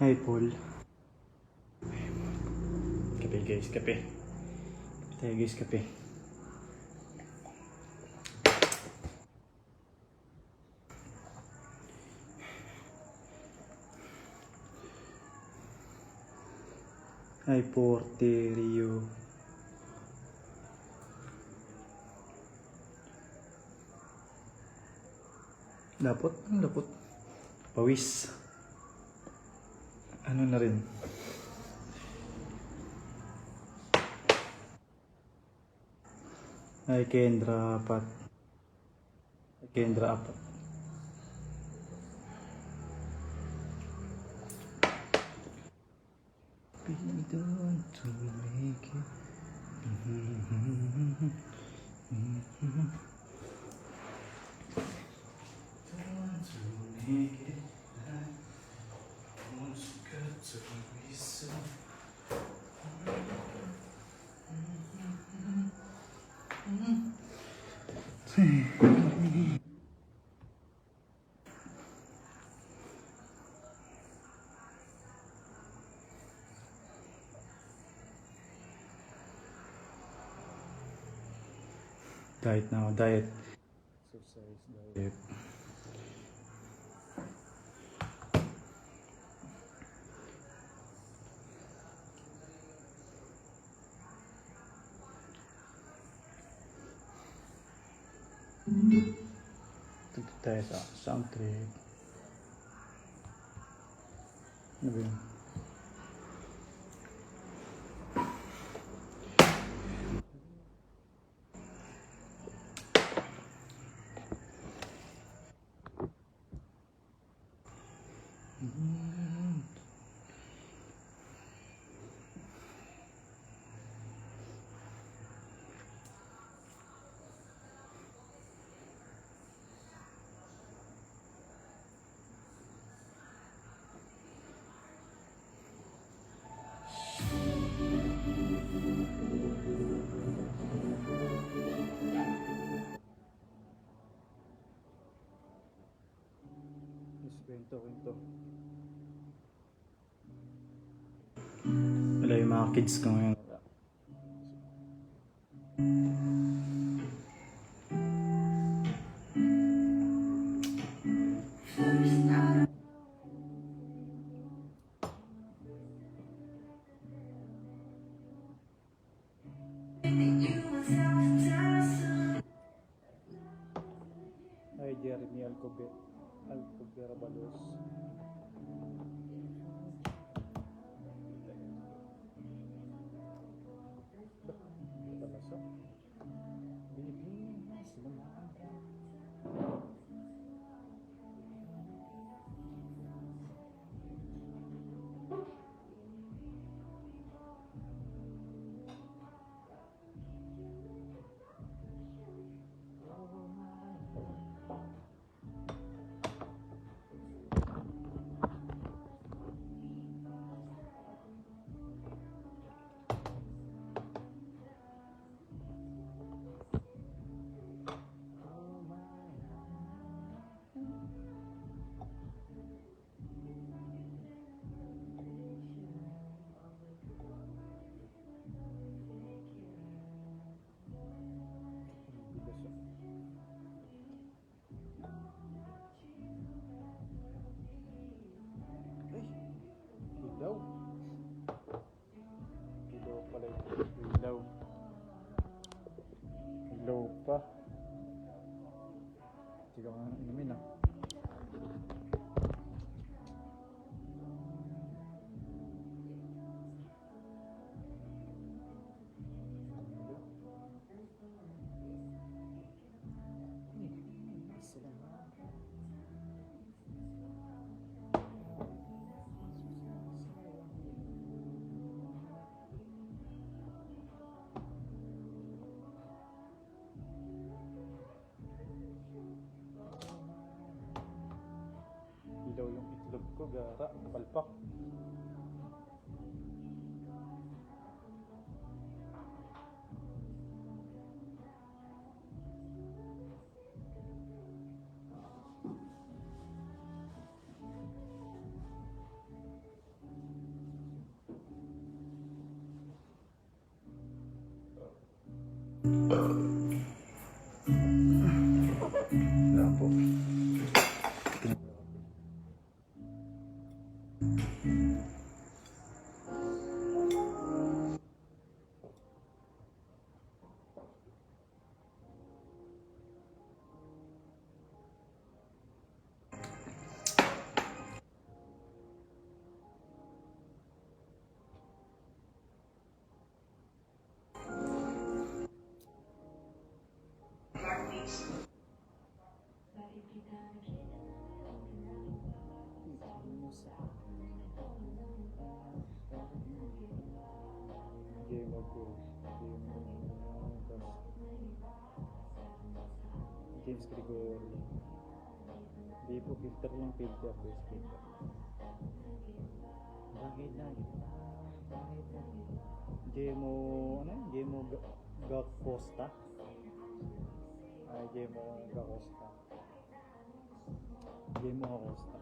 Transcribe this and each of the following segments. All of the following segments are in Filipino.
Hi, Paul. Kape guys, kape. Kape tayo guys, kape. Hi, Porterio. Lapot? Ang lapot. Pawis. Ano na rin? Ay, Kendra apat. Kendra apat. We don't want to make it. Don't want to make it. Once you got to be so. Diet now, diet. Exercise, diet. Dito tayo sa soundtrack. Ano ba yun? Kwento. Wala yung mga kids ko ngayon. Ay, Jeremy Alcober-Balos. Ilaw pala ito. Ilaw pa. Hindi ka nga inumin ah. Ilaw yung itlog ko, gara, palpak. Wala po. Game of Thrones. James Gregory. Di po filter lang, filter. Best filter. Bakit na? Bakit na? Gemo, ano yun? Gemo Gacosta? Ay, Gemo Gacosta. Gemo Gacosta.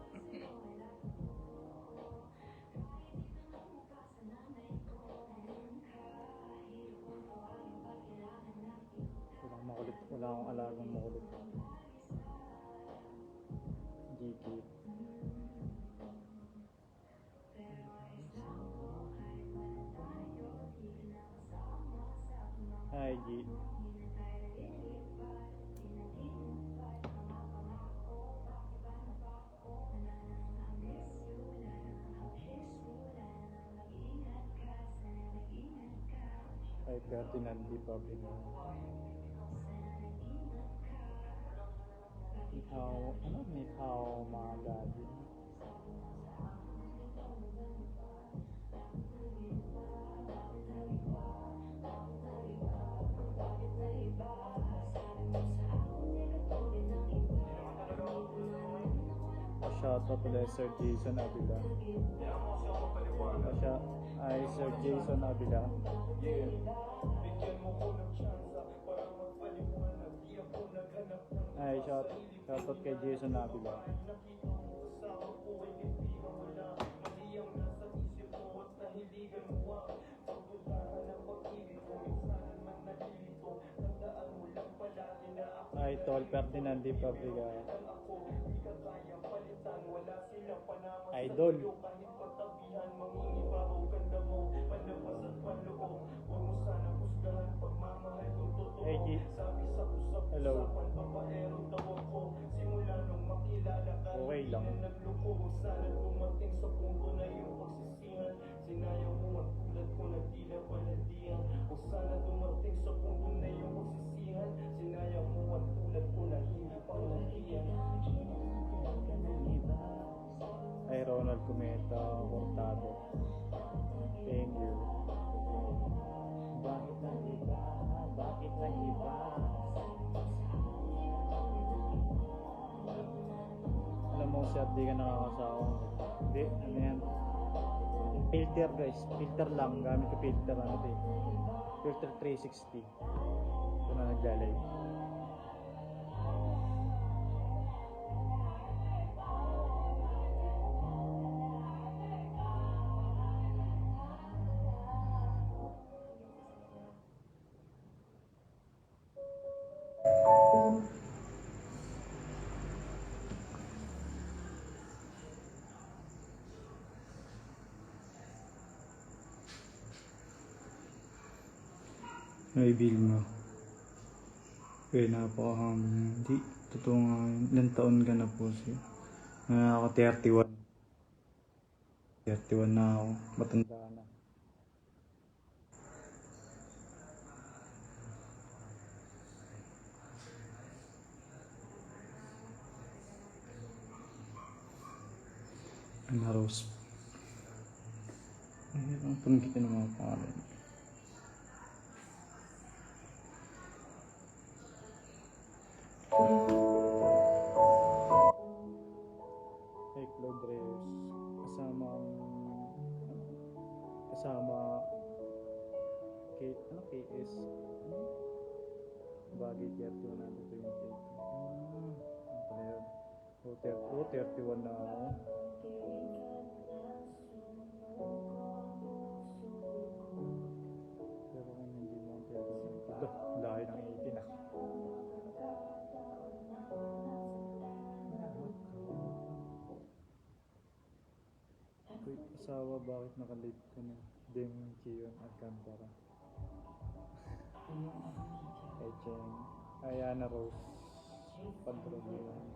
Wala akong alagang makulit. GK. Hi, G. Ay, Ferdinand Di Pablo. Ni Hao mga daddy. Shoutout ulit Sir Jason Avila. Ay, Sir Jason Avila. Ay, shoutout kay Jason Avila. Ay, Tol Ferdinand Di Pabriga. Idol. Hey, G. Hello. Okay lang. Ay, Ronald Cometa, Hurtado. Thank you. Bakit na iba? Bakit na iba? Alam mo, Sir, di ka nakakasawa. Hindi, ano yan? Filter, guys. Filter lang. Gamit ko filter. Ano ito eh? Filter 360. Ito na naglalay. Ay, Vilma. Okay, napakahangin. Hindi, totoo nga yun. Ilan taon ka na po siya? Ako 31. 31 na ako. Matanda na. Ana Rose. Ay, ang panggitin ng mga pangalan. Hey, Claude Reyes. Kasama KS. Bagay 31 na ito yung date. Ano 31 na ako. Pero kung hindi mo ang 31, ito, dahil Nakalip ko na. Deng Chion Alcantara. Kay Cheng. Ayana Rose. Padron yun.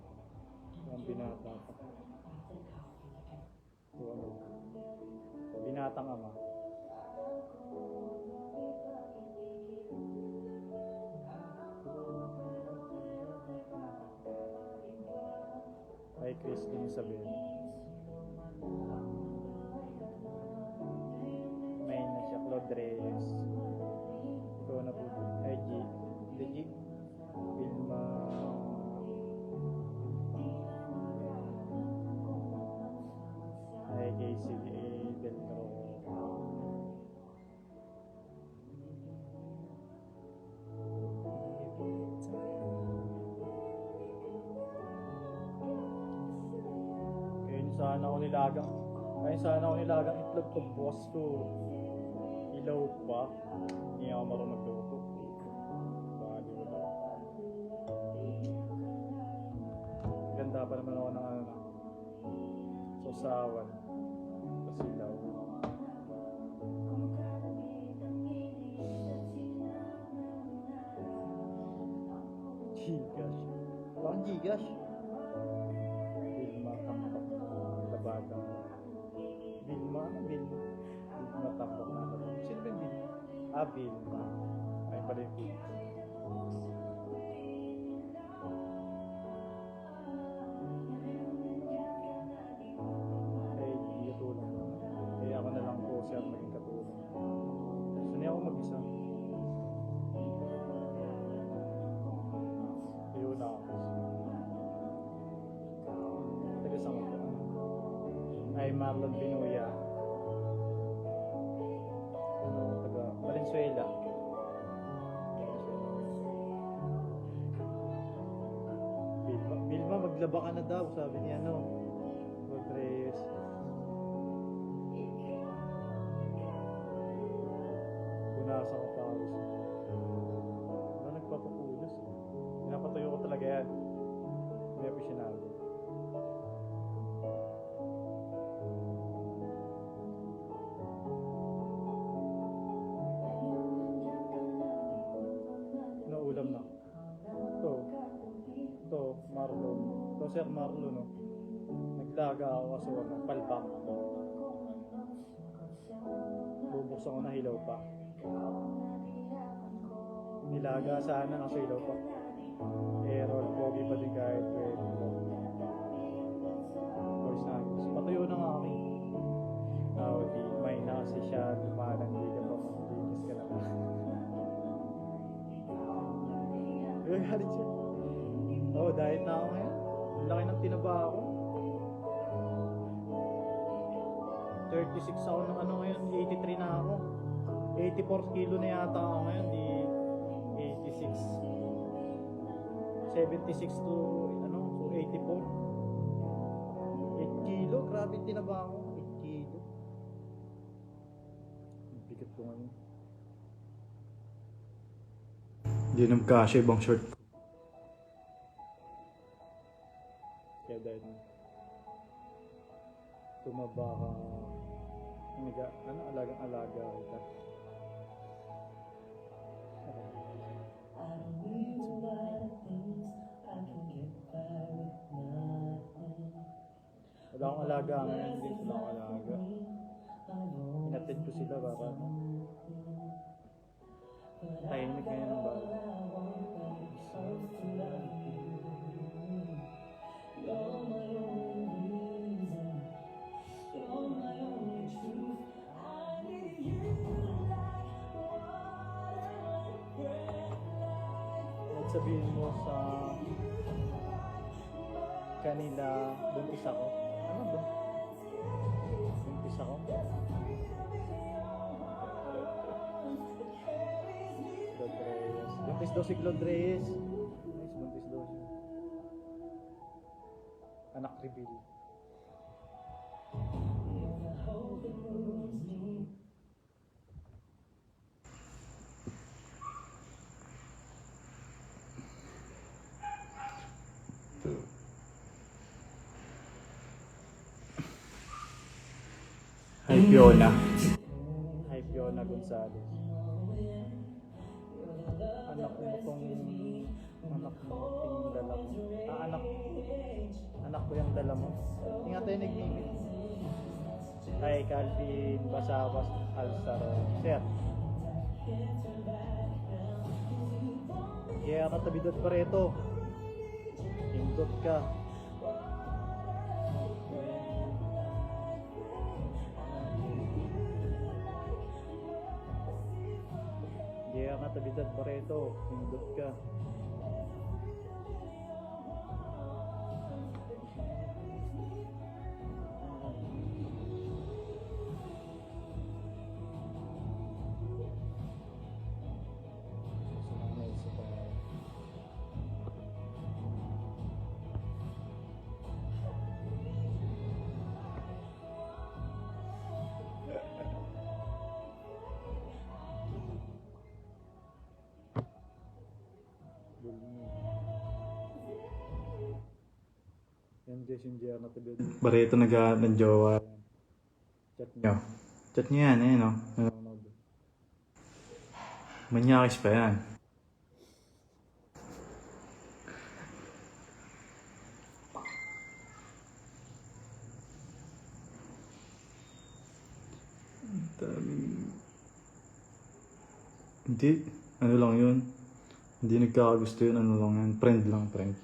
Ang binata pa. So, ano? Binatang ama. Ay Christine Isabel. May na siya Claude Reyes. Ikaw na po. Ay G. G. Vilma. Ay Casey Del Toro. Sana ako nilagang. Kaya sana ako nilagang itlog pag bukas ko. Ilaw pa. Hindi ako marunong magluto. Bali wala. Ganda pa naman ako ng ano na. Sausawan. Tapos ilaw. Gigash. Bakit Gigash? Labadang Vilma tambak na ako. Sino ba yung Vilma? Vilma. Ay pala yung Vilma. Ay, hindi katulong. Kaya ako na lang po siya maging katulong. Gusto niya ako mag-isa. Ayun na ako. Tagasama ko. Ay Marlon Pinoya. Taga Valenzuela. Vilma, maglaba ka na daw, sabi niya ano. Rodriguez. Punasan ko pa ako. Ano nagpapapunas? Pinapatuyo ko talaga yan. May aficionado. Naulam na. Ito, Marlon. Ito, Sir Marlon, no? Naglaga ako kasi ano, palpak. Bubuksan ko na hilaw pa. Nilaga sana kasi hilaw pa. Errol, pogi pa din kahit pwede. Voice na. Patuyo na nga kami. Di may na kasi siya. Dumalan, hindi ka pa mag-linis ka na. Ay, halit siya. Diet na ako ngayon. Ang laki ng tinaba ako. 36 ako ng ano ngayon. 83 na ako. 84 kilo na yata ako ngayon. Di 86. 76 to ano, so 84. 8 kilo. Grabe tinaba ako. 8 kilo. Bigat ko ngayon. Hindi naman kasya ibang short ko. Kaya dahil tumaba ka, alagang-alaga kita. Wala akong alaga ngayon, hindi sila akong alaga. Inatid ko sila para tahimik ngayon ang bago. Sabihin mo sa kanila, buntis ako. Ano ba? Buntis ako? Claude Reyes. Buntis daw si Claude Reyes. Nice, buntis daw siya. Anak reveal. Hi Fiona. Hi Fiona Gonzalez. Anak mo tong dala mo. Anak ko yung dala mo. Hindi nga tayo nag-meet. Hi Calvin Basabas Alsaro. Sir. Kaya katabidot pa rito. Indot ka. Kaya katabidot pa rito. Indot ka. Yan Messenger na tabi. Barreto ng jowa. Chat nyo. Chat nyo yan, no? Nanonood. Manyakis pa yan. Hindi. Ano lang yun? Hindi nagkakagusto yun. Ano lang yan? Friend lang, friend.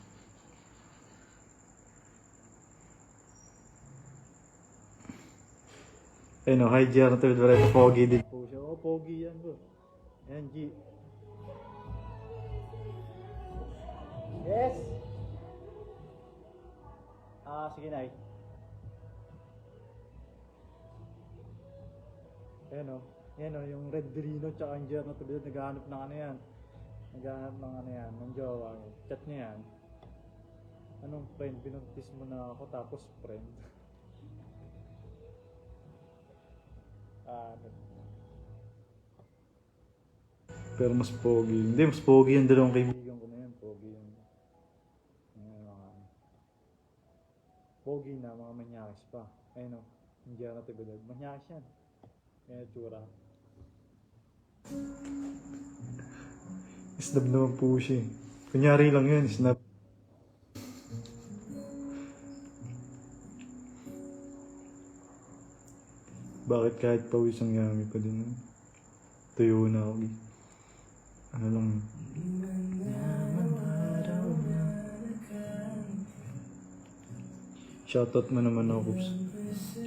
Eh no, hi Jer, natin pogi din po siya. Oh, pogi yan bro. Ayan, G. Yes! Sige na eh. Ayan o. Ayan o, yung Red Delino tsaka yung Jer, naghahanap ng ano yan. Naghahanap ng ano yan, ng jowa. Chat niya yan. Anong friend? Binuntis mo na ako tapos friend. Pero mas pogi. Hindi, mas pogi yung dalawang kaibigan ko na yan. Pogi yung mga pogi na, mga manyakis pa. Ayun o, hindi na tagulad. Manyakis yan. Kaya tsura. Snap naman po siya. Kunyari lang yan, snap. Bakit kahit pawis ang yami pa din? Tuyo na ako. Ano lang. Shoutout mo naman ako, Kups.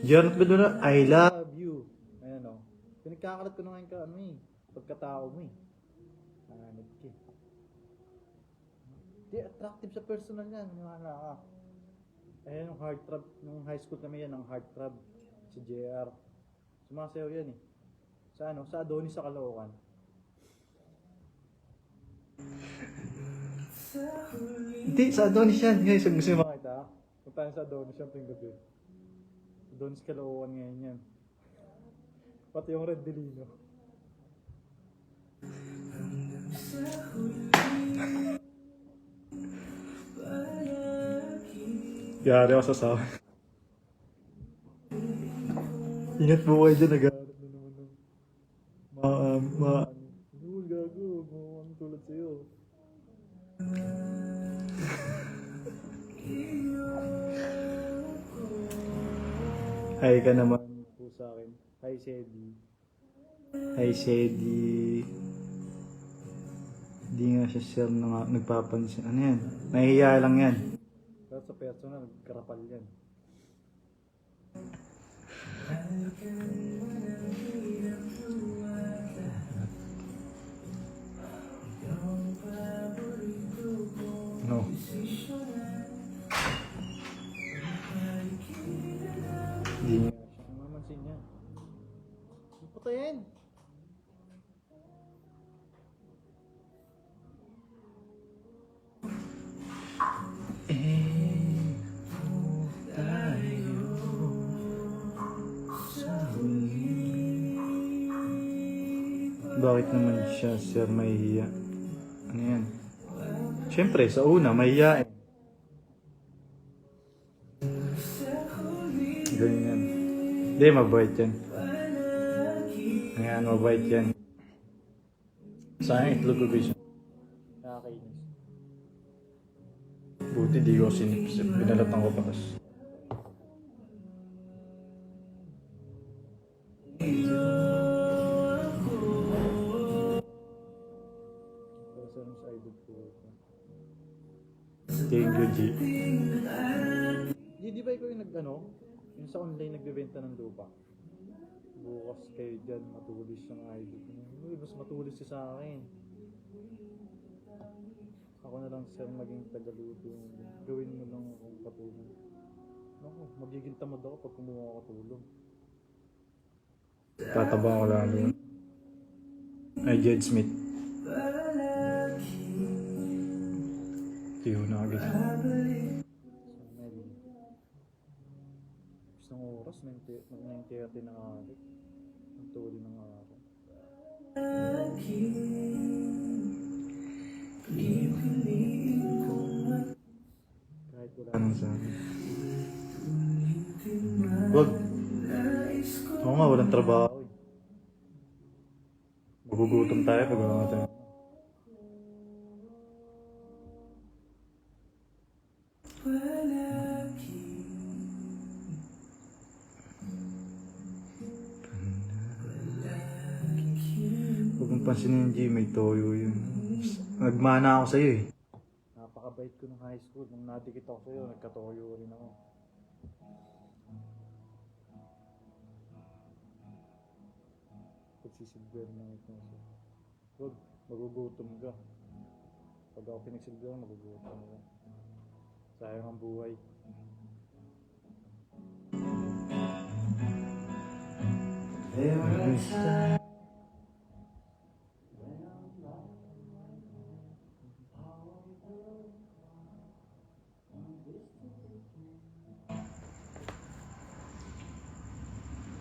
Janet Bedura, I love you. Ayan o. Pinagkakalat ko na ngayon ka, ano eh. Pagkatao mo eh. Hanip ka eh. Di, attractive sa personal yan. Maniwala ka. Ayan yung heartthrob. Nung high school kami yan, ang heartthrob. Si JR. Sumasayaw yan eh. Sa ano? Sa Adonis sa Caloocan. Hindi, sa Adonis yan. Guys, gusto nyo makita? Punta tayo sa Adonis yan tuwing gabi. Adonis Caloocan ngayon yan. Pati yung Red Delino. Yari ako sa sawa. Ingat po kayo dyan, nag-aaral na naman ng gago, mga tulad sa'yo. Hi ka naman po sa akin. Hi Sedi. Hi Sedi. Hindi nga siya sir na nagpapansin. Ano yan? Nahihiya lang yan. Pero sa personal, karapal yan. No. Hindi nga siya namamansin niya. Patayin! Bakit naman siya, sir, mahihiya? Ano yan? Siyempre, sa una, mahihiyain. Ganyan. Hindi, mabait yan. Ayan, mabait yan. Sayang itlog ko guys. Nakakainis. Buti di ko sinipsip. Binalatan ko pa kas. Thank you, G. G, di ba ikaw yung yung sa online nagbebenta ng lupa? Bukas kayo dyan, matulis yung idol. Uy, mas matulis siya sa akin. Ako na lang sir maging tagaluto. Gawin mo lang akong katulong. Naku, magiging tamad ako pag kumuha ako katulong. Tataba ko lalo. Ay, Jed Smith. Tiyo na agad. Isang oras, 9:30 na agad. Ang tuloy ng araw. Kahit wala nang sabi. Wag. Oo nga, walang trabaho eh. Magugutom tayo pag wala tayo. Huwag mong pansinin yung G, may toyo yun. Nagmana ako sa'yo eh. Napakabait ko nung high school. Nung nadikit ako sa'yo, nagkatoyo rin ako. Pagsisilbihan lang ito siya. Huwag, magugutom ka. Pag ako pinagsilbihan, magugutom ka. Sayang ang buhay.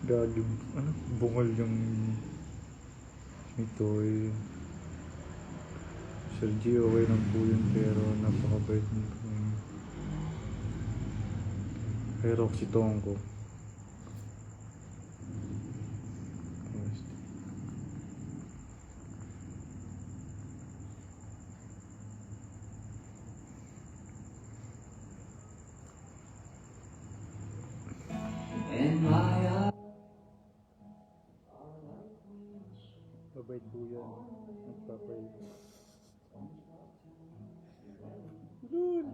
Gagib, bungal yung ito eh. Sir G, okay lang po yun pero napakabait mo. Kay Roxy Tongko. Mabait po yan. Nagpapay. Lul!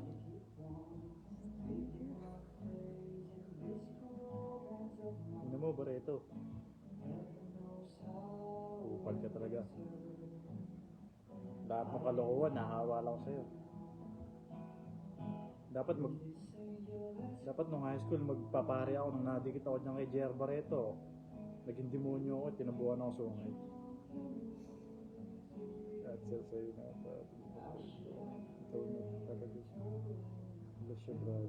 Ano mo, Barreto? Upal ka talaga. Lahat ng kalokohan, nahawa lang ako sa'yo. Dapat nung high school, magpapari ako nung nadikit ako dyan kay JR Barreto. Naging demonyo ako, tinabuhan ako sungay. At sa'yo na ito. Ito na talaga siya. Bless you, bro.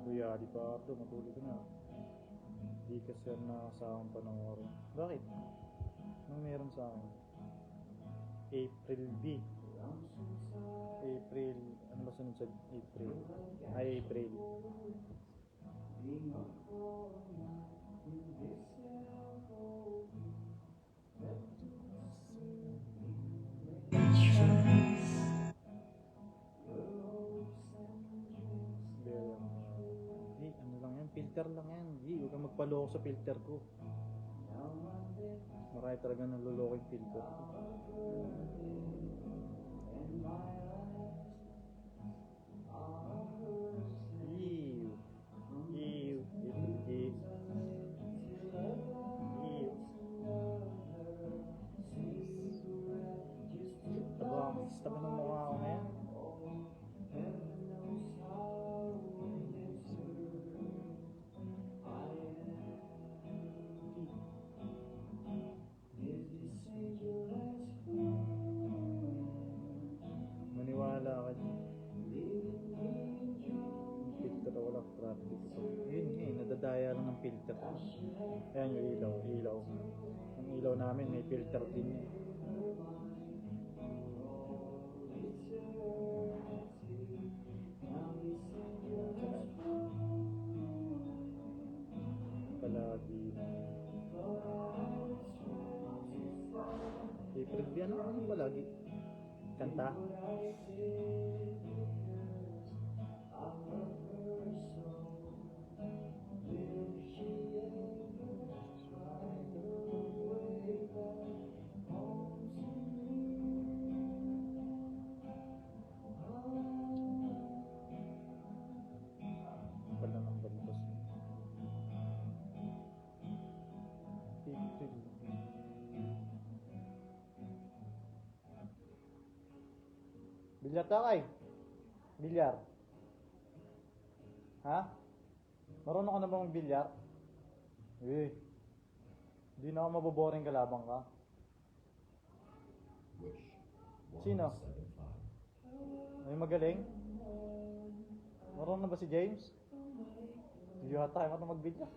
Kuya, di pa ito, matulog ka na. Di ka sir nakasakang panoorin. Bakit? Anong meron sa akin? April B. April, ano ba sunod sa April? Ay, April. Filter lang yan. Huwag kang magpaloko sa filter ko. Marami talaga naloloko yung filter ko. Taba ng mukha ko na yan. daya lang ng filter. Ayan yung ilaw. Ang ilaw namin may filter din yun. Palagi. April B, ano palagi? Kanta? Wala nang balitos. April B. Bilyar ta kay? Bilyar? Ha? Marunong ka na bang bilyar? Eh, di na ako maboboring kalabang ka. Sino? Ay magaling? Marunong na ba si James? Hindi yata tayo marunong magbilyar.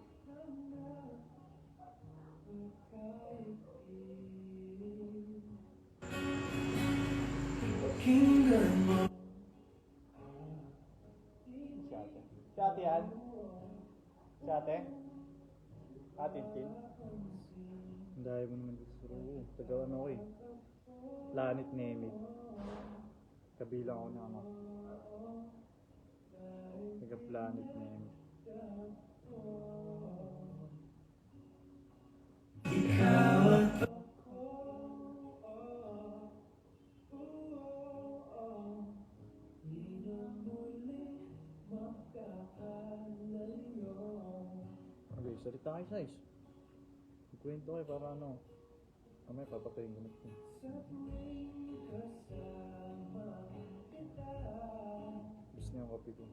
Si ate yan? Si ate? Ate Tin? Ang dahil mo naman dito sa room. Tagawan ako eh. Planet Nemid. Kabilang ako na ano. Taga Planet Nemid. Okay, salita kayo size. Ikwento kayo para ano. Kamay papatayin ko na ito. Gusto niya ang kape ko.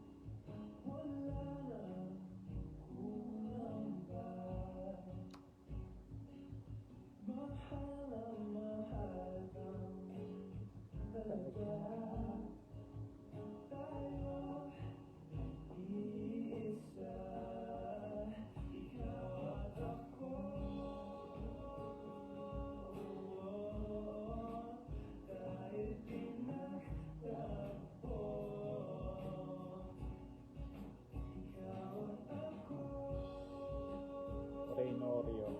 Oreo.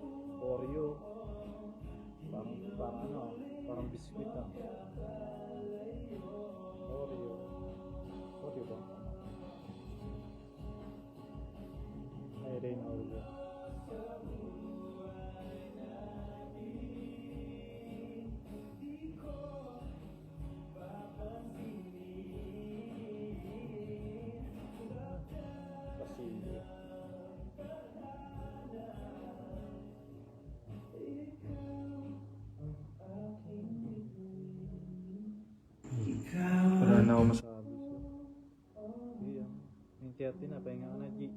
Oreo. Parang ano, parang biskuit ah. Oreo. Oreo ba? Ay, Rain Oreo. Basilio. Wala na ako masabi. Iyan. Yung 30 na, pahinga ka na, G.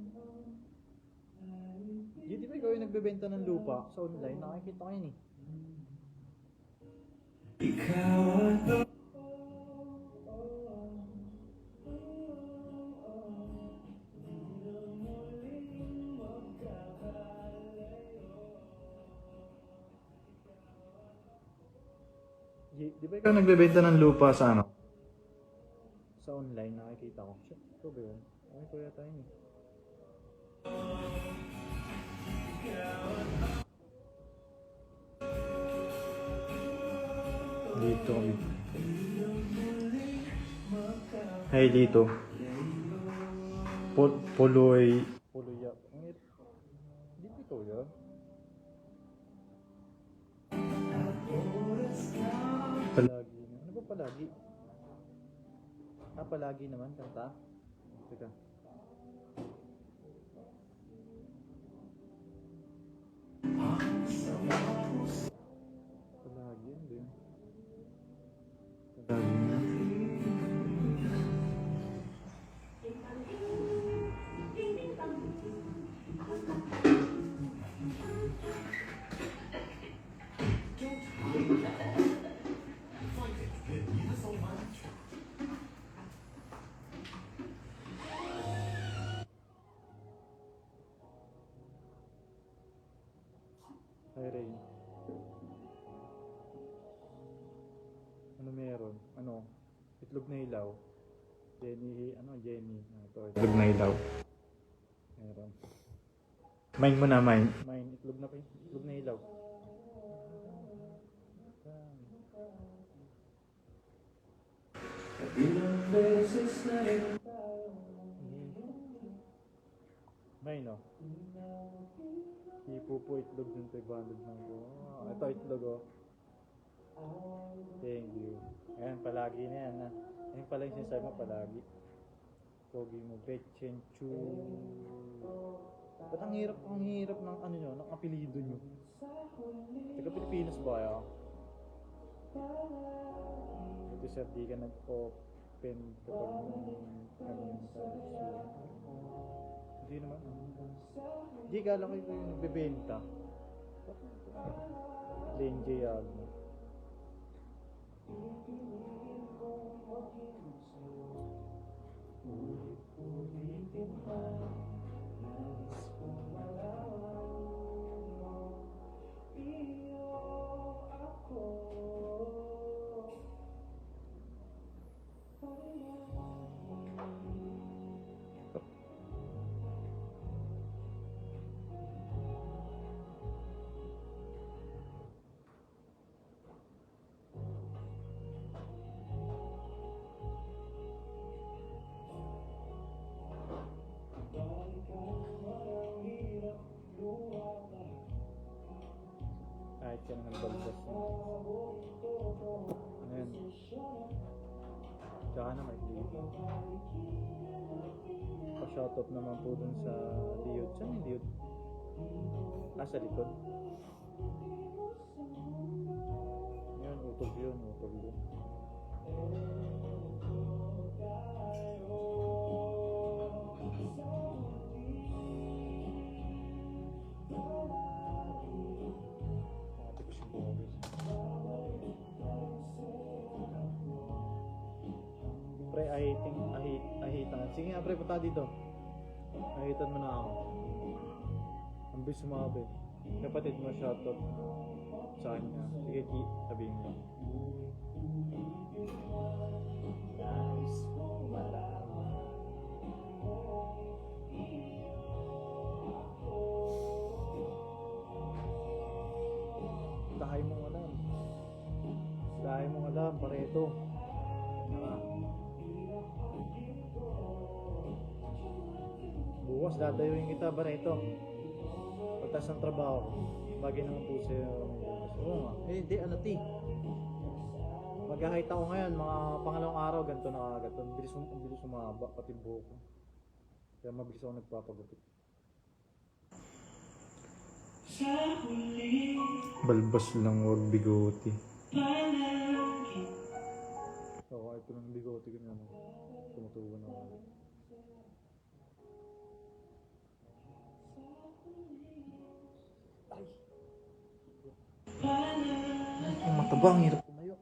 G, di ba ikaw yung nagbebenta ng lupa sa online? Nakikita ko yun eh. G, di ba ikaw nagbebenta ng lupa sa ano? Sa online, nakikita ko. Shit, ito ba yun? Ay, ko yata yun eh. Dito kami. Hey, dito. Puloy. Puloy. Dito ikaw yan? Palagi. Ano ba palagi? Ah, palagi naman, kanta. Teka. Palagi yan din. Palagi na. Ay, Ray. Ano meron? Ano? Itlog na ilaw. Jenny, Jenny. Ito, itlog na ilaw. Meron. Mine mo na, mine. Mine, itlog na pa. Itlog na ilaw. Mine, no? Hipo po itlog ng 500 na po. Ito itlog, oh. Thank you. Ayan, palagi na yan, ha. Ayan pala yung sinasabi mo, palagi. Pogi mo, Betchen Chu. Ba't ang hirap ng ano nyo, ng apelido nyo? Taga Pilipinas ba kayo? Ito sir, di ka nag-open kapag ano yung hindi naman. Hindi, kala ko yung nagbebenta. Lane J Agno. Kahit ka naman balbas na. Ano yan? Tsaka na may clip. Pa-shoutout naman po dun sa Liod. Saan yung Liod? Sa likod. Yun, utog yun. Pre, ahitan. Sige nga pre, punta dito. Ahitan mo na ako. Ang bis sumabi. Kapatid mo, shoutout sa kanya. Sige, sabihin mo. Nice. Dahil mong alam, pareto. Bukas dadayuin kita, pareto. Pagtas ng trabaho, bagay naman po sa'yo. Oo nga. Hindi, ti. Mag-height ako ngayon, mga pangalawang araw, ganito na agad. Ang bilis sumaba, pati buhok ko. Kaya mabilis ako nagpapagupit. Balbas lang, wag bigote. So, kahit ko ng bigote ko na, tumutuwa na ako. Ang mataba, ang hirap tumayo.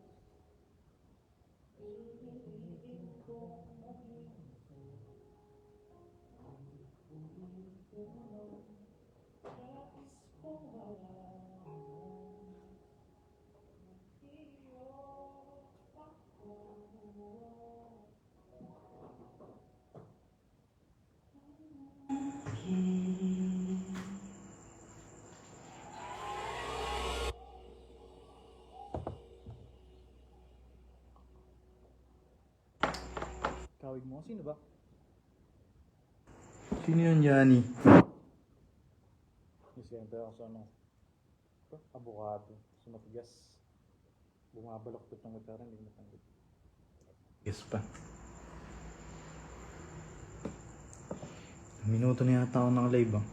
Kawig mo, sino ba? Sino yun, Yanni? Siyempre ako sa avocado. Sa matigas. Bumabaloktot ng gutara, hindi matanggit. Yes pa. Minuto na yata ako naka-live ah.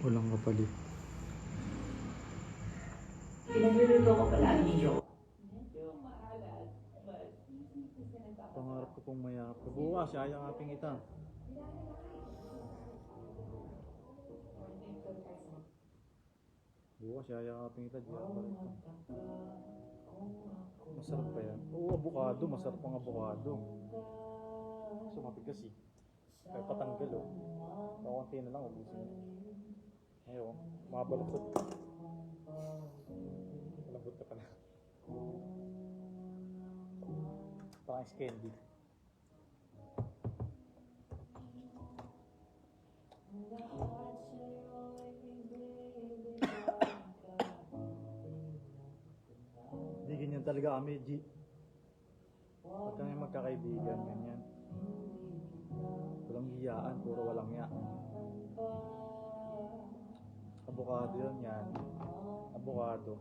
Walang kapalit. Pinagluluto ko pala ang video. Pangarap ko pong mayakap ka. Bukas, yayakapin kita. Bukas, yayakapin kita. Diyan pa rin. Masarap pa yan. Oo, avocado. Masarap ang avocado. Sumapit kasi. Kaya patanggal oh. Kakunti na lang, ubusin mo. Ayun, mabaluktot. Malambot ka pala. Parang ice candy. Hindi ganyan talaga kami, G. Pag kami magkakaibigan, ganyan. Walang hiyaan, puro walang hiya. Avocado yun, yan. Avocado.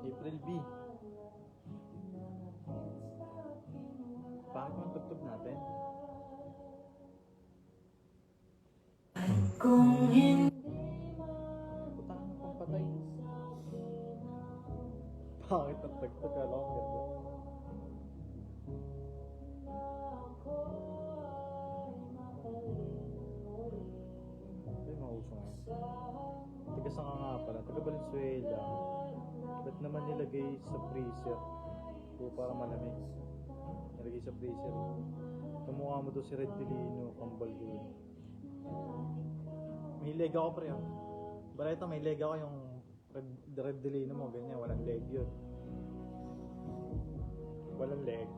April B. Bakit ang tugtog natin? Kung hindi Putang ang pampatay. Bakit ang tugtog? Kala ko ganda. Ay, mauso ngayon. Tiga saan ka nga pala? Taga Valenzuela. Ba't naman nilagay sa freezer? Kung para malamig. Nilagay sa freezer. Kamukha mo doon si Red Delino, kambal doon. May leg ako pre. Bareta, may leg ako yung Red Delino mo, ganyan. Walang leg yun. Walang leg.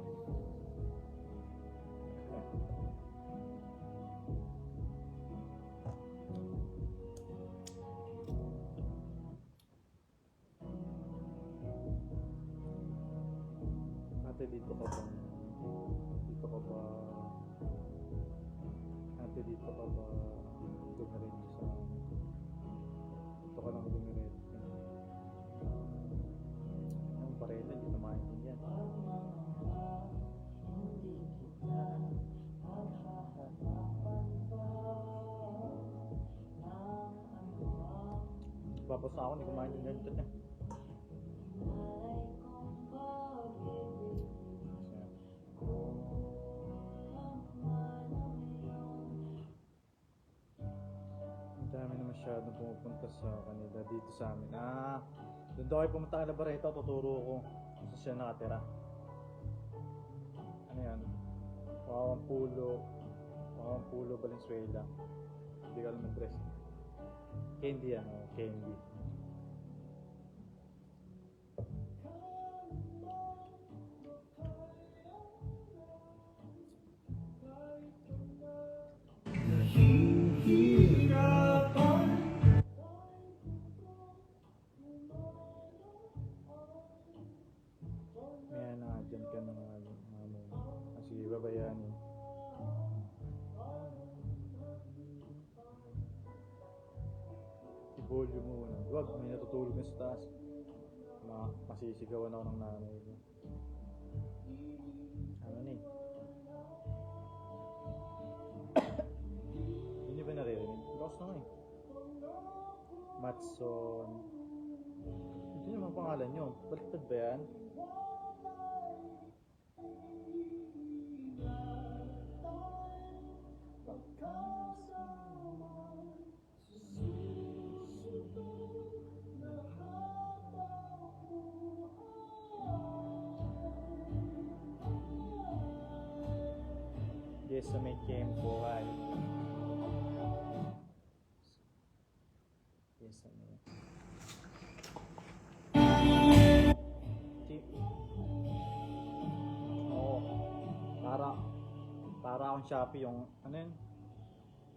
Ate, dito ka ba? Dito ka ba? Ate, dito ka ba? Dumiretso sa... Dito ka lang dumiretso. Ang barela, hindi na maintindihan. Babas na ako, hindi ko maintindihan ito niya. Ang dami na masyadong pumupunta sa kanila dito sa amin. Doon daw kayo pumunta ka na Barreto, tuturo ko kung saan siya nakatira. Ano yan? Pawampulo, Valenzuela. Hindi ka alam ng dress. Candy yan, candy. May dyan ka na nga muna. Sige, babayanin. I-volume muna. Wag, may natutulog na sa taas. Masisigawan ako ng nanay ko. Ano ni? Hindi ba naririnig? Lost na nga eh. Matson. Hindi naman pangalan nyo. Baliktad ba yan? Yes, sa may Kempo ay. Yes, sa may. Oo. Para akong Shopee yung ano yun?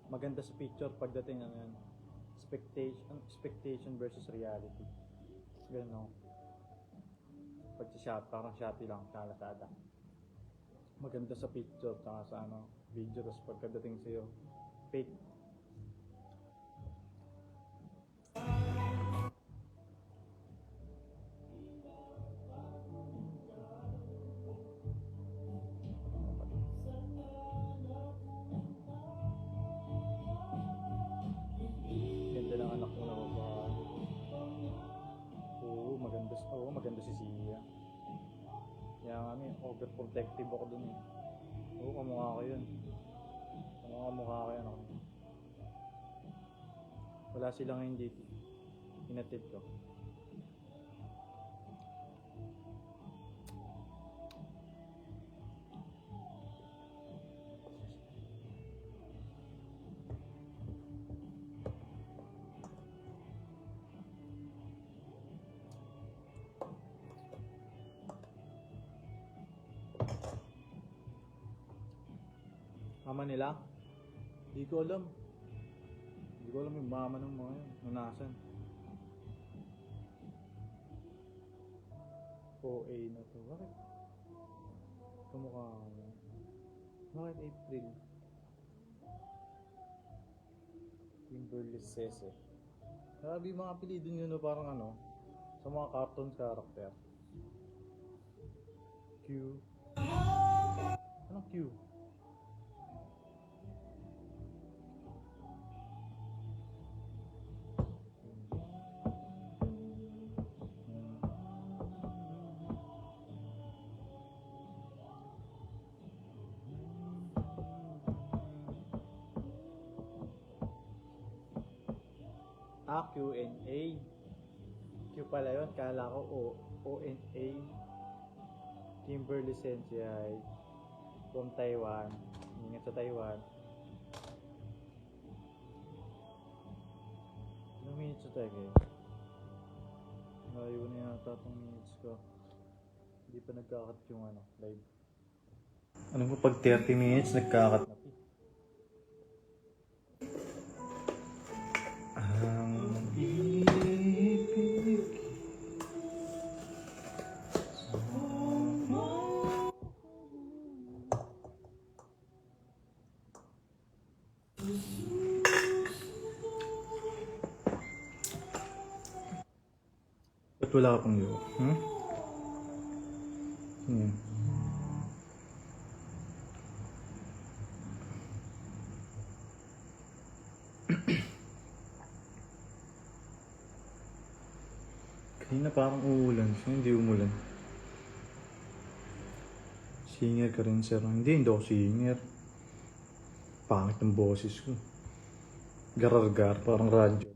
Maganda sa picture pagdating ano yun. Expectation versus reality. Ganun. Pag sa Shopee, parang Shopee lang, sa Lazada. Maganda sa picture, saka sa ano, video, tapos pagkadating sa'yo, fake. Ganda ng anak mo na babae. Oo, maganda si Sia. Kaya nga ano, overprotective ako dun eh. Oo, kamukha ko yun. Kamukha ko yan ako. Wala silang hindi hinatid ko. Mama nila? Hindi ko alam. Hindi ko alam yung mama ng mga yun. Kung nasan. OA na to. Bakit? Kamukha ko. Bakit April? Kimberly Sese. Grabe yung mga apelido nyo no, parang ano, sa mga cartoon character. Q. Anong Q? Q&A. Q pala yun. Kala ko O-N-A. Kimberly Sensei from Taiwan. Ingat sa Taiwan. Ilang minutes na tayo guys? Malayo na yata itong minutes ko. Hindi pa nagkakat yung ano, live. Alam ko pag 30 minutes nagkakat na. Ba't wala akong iyo? Kanina parang uulan. So, hindi umulan. Singer ka rin, sir. Hindi ako singer. Pangit ang boses ko. Garargar, parang radyo.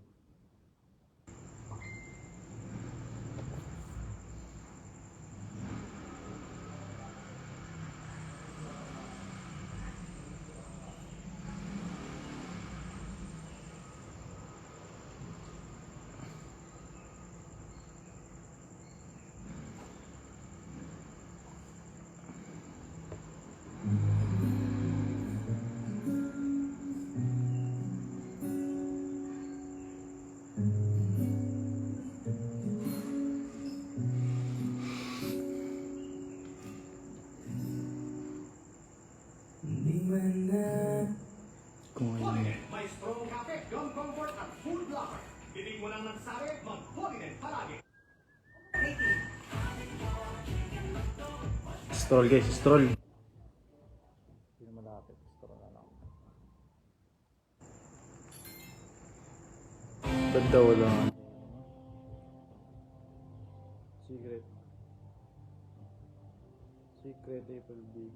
Kung ano yun. May strong cafe, gum comfort at food blocker. Hindi mo lang nagsabi, mag-Polinen palagi. Stroll guys, stroll. Hindi na malapit, stroll na lang. Ganda wala. Secret. Secret April Big.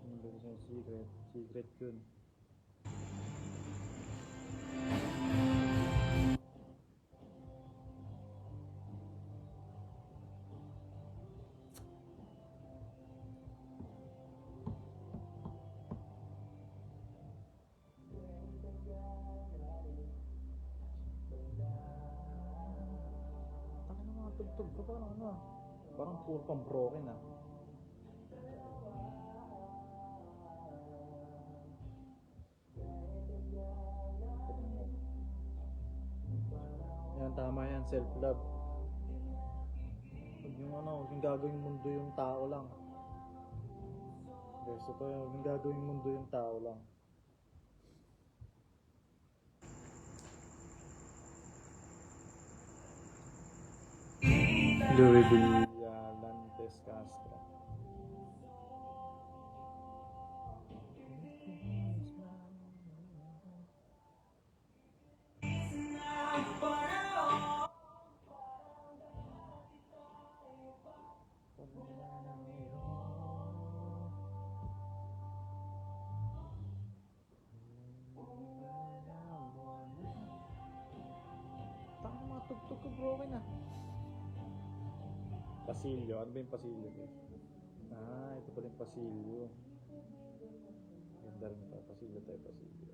Yung ba siya secret? Secret yun. Taka na mga tugtog ko parang ano. Parang puro pang broken ah. Yan, tama yan, self-love. Huwag yung ano, huwag yung gagawing mundo yung tao lang. Guys, ito yung huwag yung gagawing mundo yung tao lang. Louis Lantes Castro. Pasilyo. Ano ba yung pasilyo? Ito pala yung pasilyo. Ganda rin ito. Pasilyo tayo, pasilyo.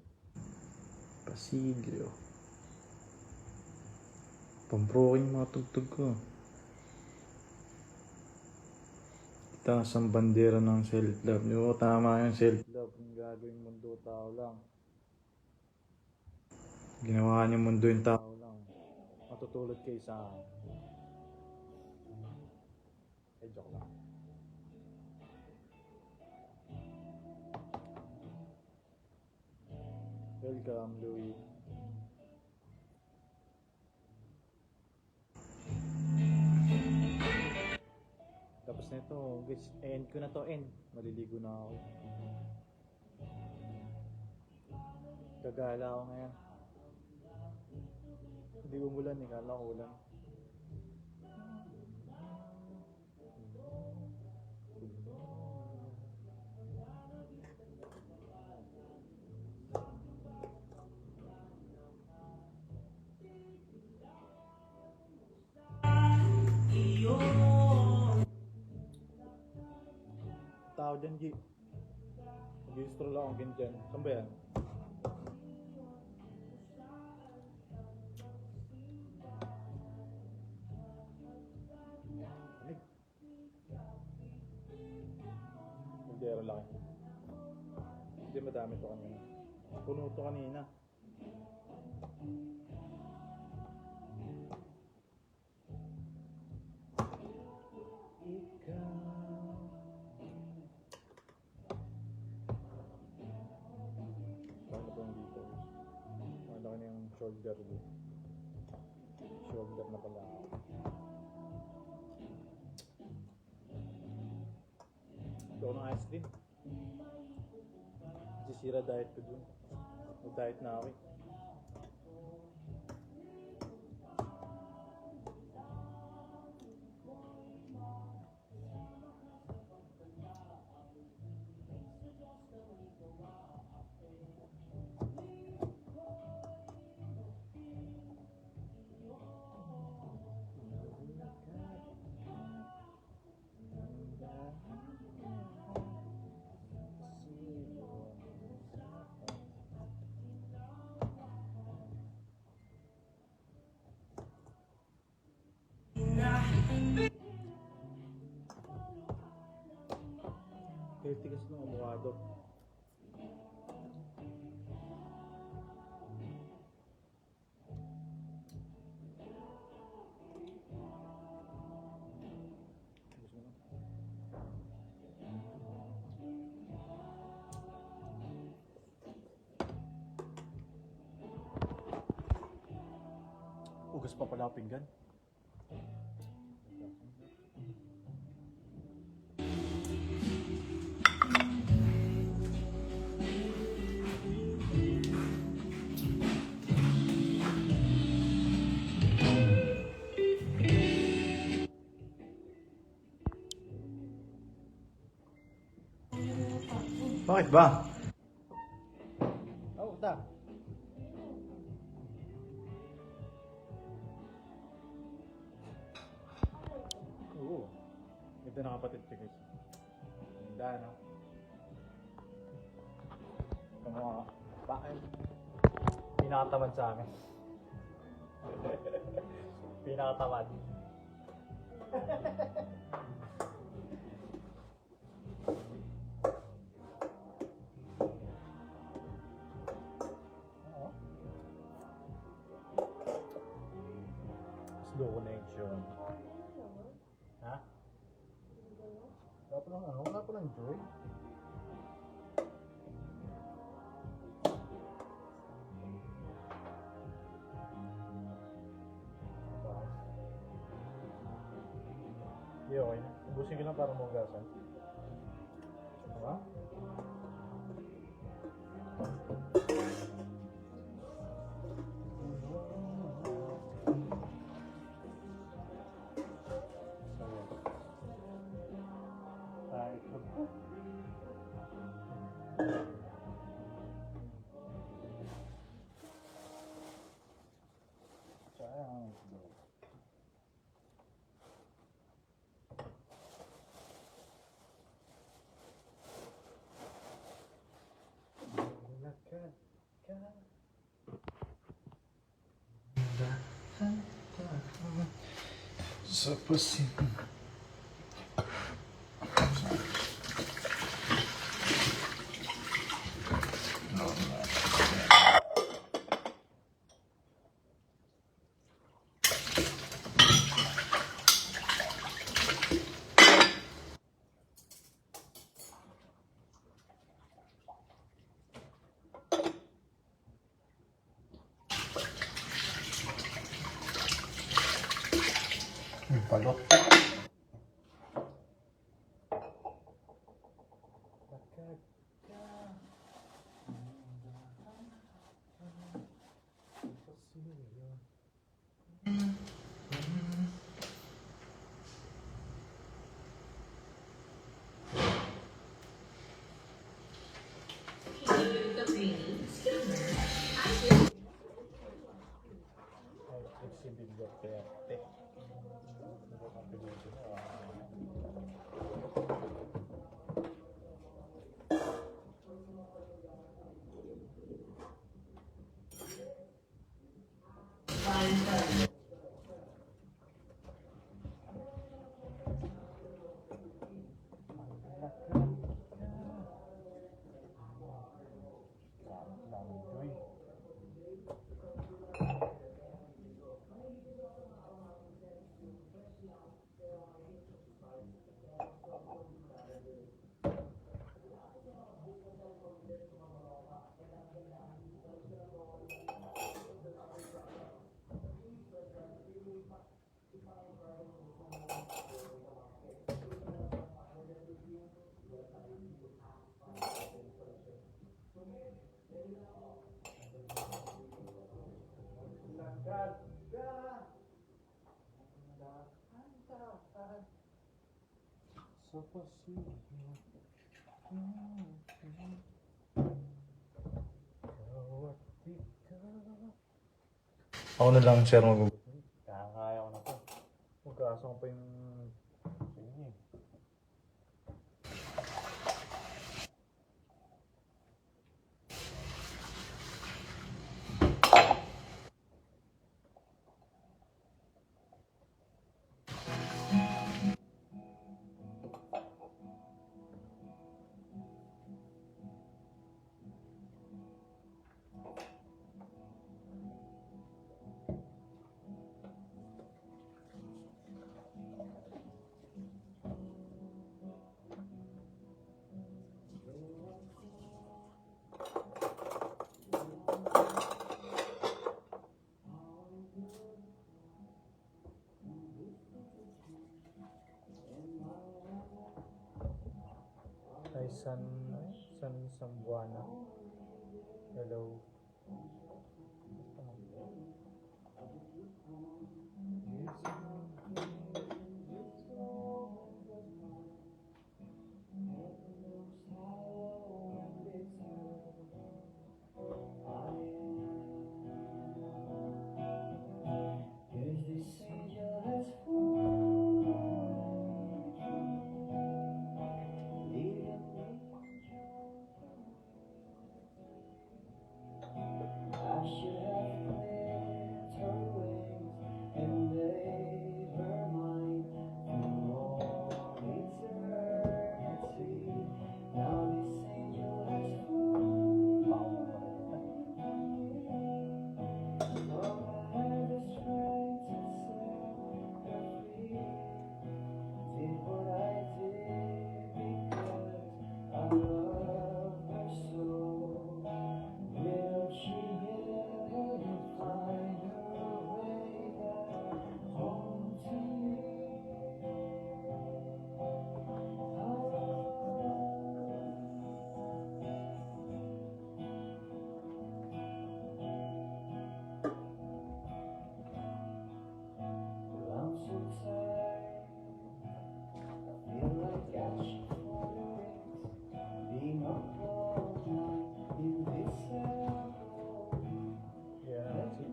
Pasilyo. Pambroken yung mga tugtog ko. Itaas ang bandera ng self-love. Oo, tama yung self-love. Kung gagawin mundo, tao lang. Ginawa niyo mundo yung tao lang. Matutulad kayo sa akin. Joke lang. Welcome, Louie. Tapos na ito, guys. End ko na to, end. Maliligo na ako. Gagala ako ngayon. Hindi umulan eh, kala ko ulan. Tao dyan, G. Mag-i-stroll ako again dyan. Saan ba yan? Ay. Hindi, laki. Hindi madami to kanina. Puno to kanina. Shoulder ko. Shoulder na pala ako. Ito ako ng ice cream. Sisira diet ko dun. Mag-diet na ako eh. Healthy kasi ng avocado. Ugas pa pala pinggan. Bakit ba? Oh, ta. Oo. Ito na kapatid ko guys. Ganda, no? Kamukha. Bakit? Pinakatamad sa akin. Pinakatamad. Slow connection. Ha? Wala pa lang ano? Wala pa lang joy. Hindi, okay na. Ubusin ko lang para mahugasan. Diba? Sayang. Sa pasin. Balot. Ako na lang, sir, mag-ugot. Kaya ko na to. Magkasama pa yung... Sige. Ay, San Sambuana. Hello.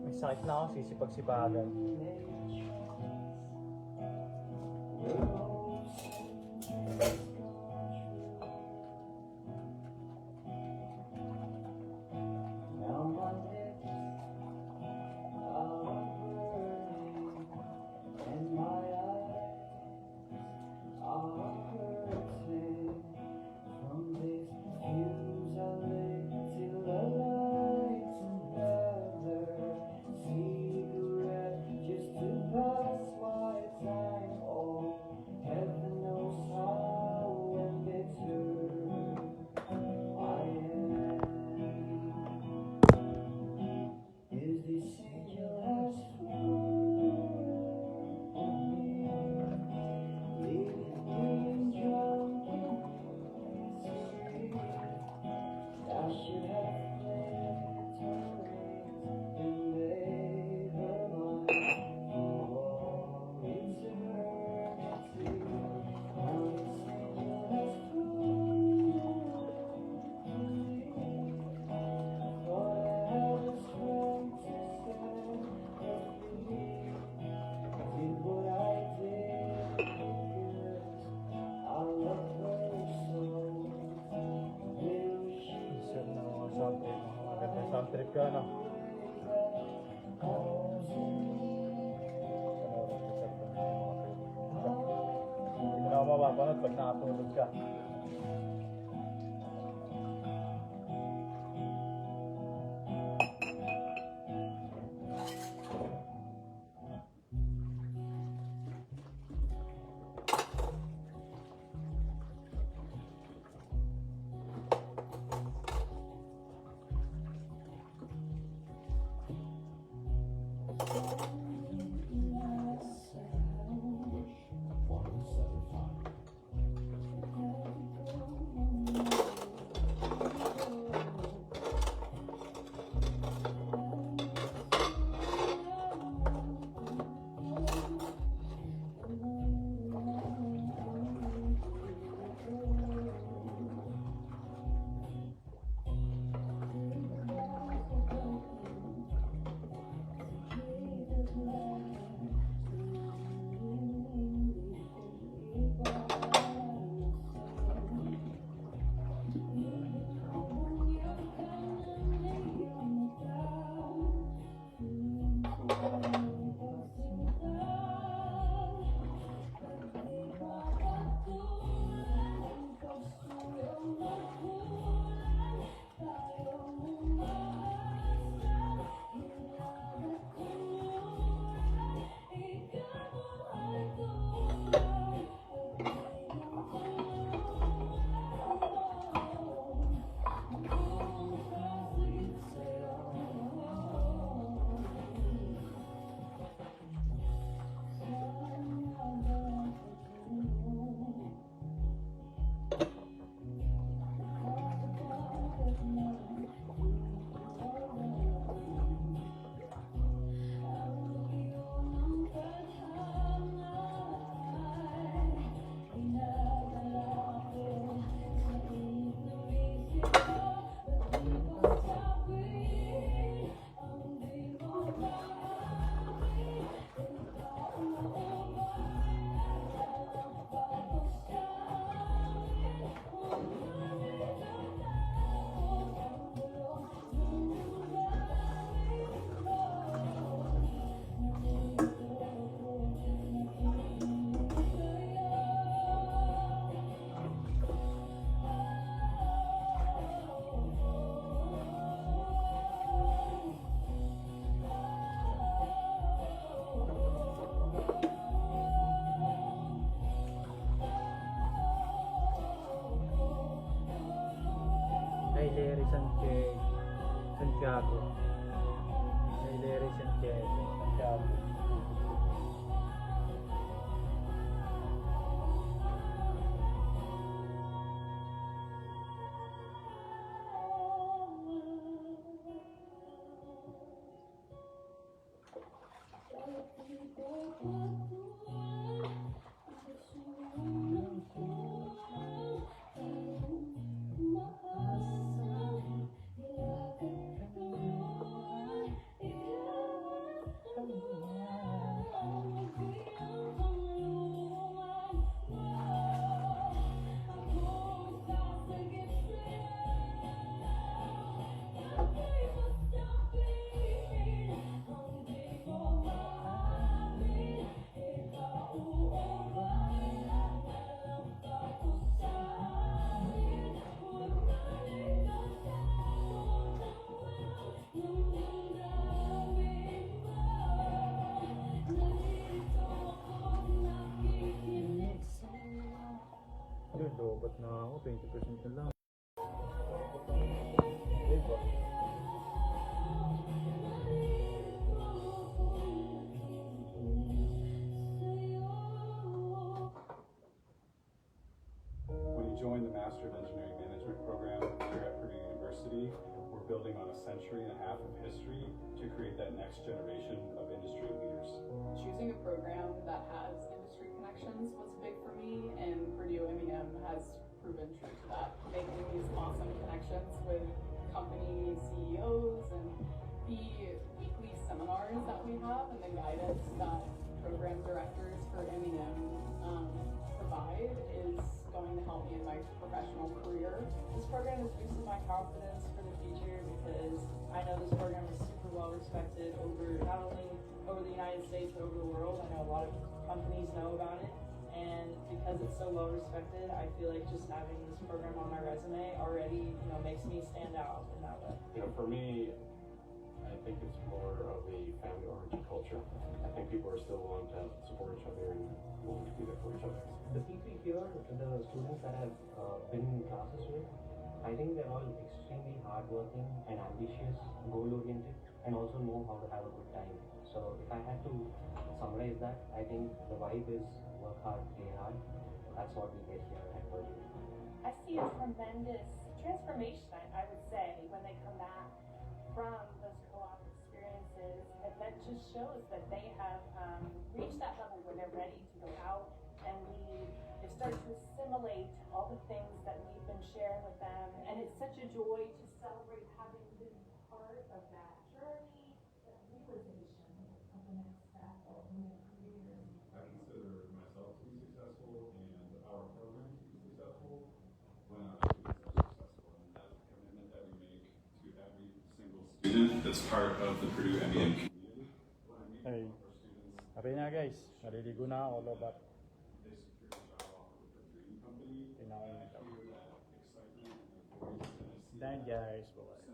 May sakit na ako, sisipag-sipagan. And my eyes ka, ano? Hindi mo na ako mapapanood pag nakatulog ka. Larry Santiago. Kay Larry Santiago. Yun, lobat na ako, 20% na lang. Diba? When you join the Master of Engineering Management program here at Purdue University, we're building on a century and a half of history to create that next generation of industry leaders. Choosing a program that has industry connections was big for me, and Purdue MEM has proven true to that. Making these awesome connections with company CEOs and the weekly seminars that we have and the guidance that program directors for MEM provide is going to help me in my professional career year. This program has boosted my confidence for the future because I know this program is super well respected over not only over the United States but over the world. I know a lot of companies know about it, and because it's so well respected, I feel like just having this program on my resume already, makes me stand out in that way. For me, I think it's more of a family-oriented culture. I think people are still willing to support each other and willing to be there for each other. The people here, the students that I've been in classes with, I think they're all extremely hardworking and ambitious, goal-oriented, and also know how to have a good time. So if I had to summarize that, I think the vibe is work hard, play hard. That's what we get here at Purdue. I see a tremendous transformation, I would say, when they come back from those co-op experiences. That just shows that they have reached that level where they're ready to go out and lead. They've started to assimilate all the things that we've been sharing with them. And it's such a joy to celebrate having been part of that journey, that realization of the next step in their careers. I consider myself to be successful and our program to be successful when our students are successful. And that is a commitment that we make to every single student that's part of the Purdue MEM community. When I meet Ay, our students, sabi na guys, naliligo na ako, lobat. they secure a job offer with the dream company. Tingnan ko yung I hear that excitement and the voice and I see Then guys, bye.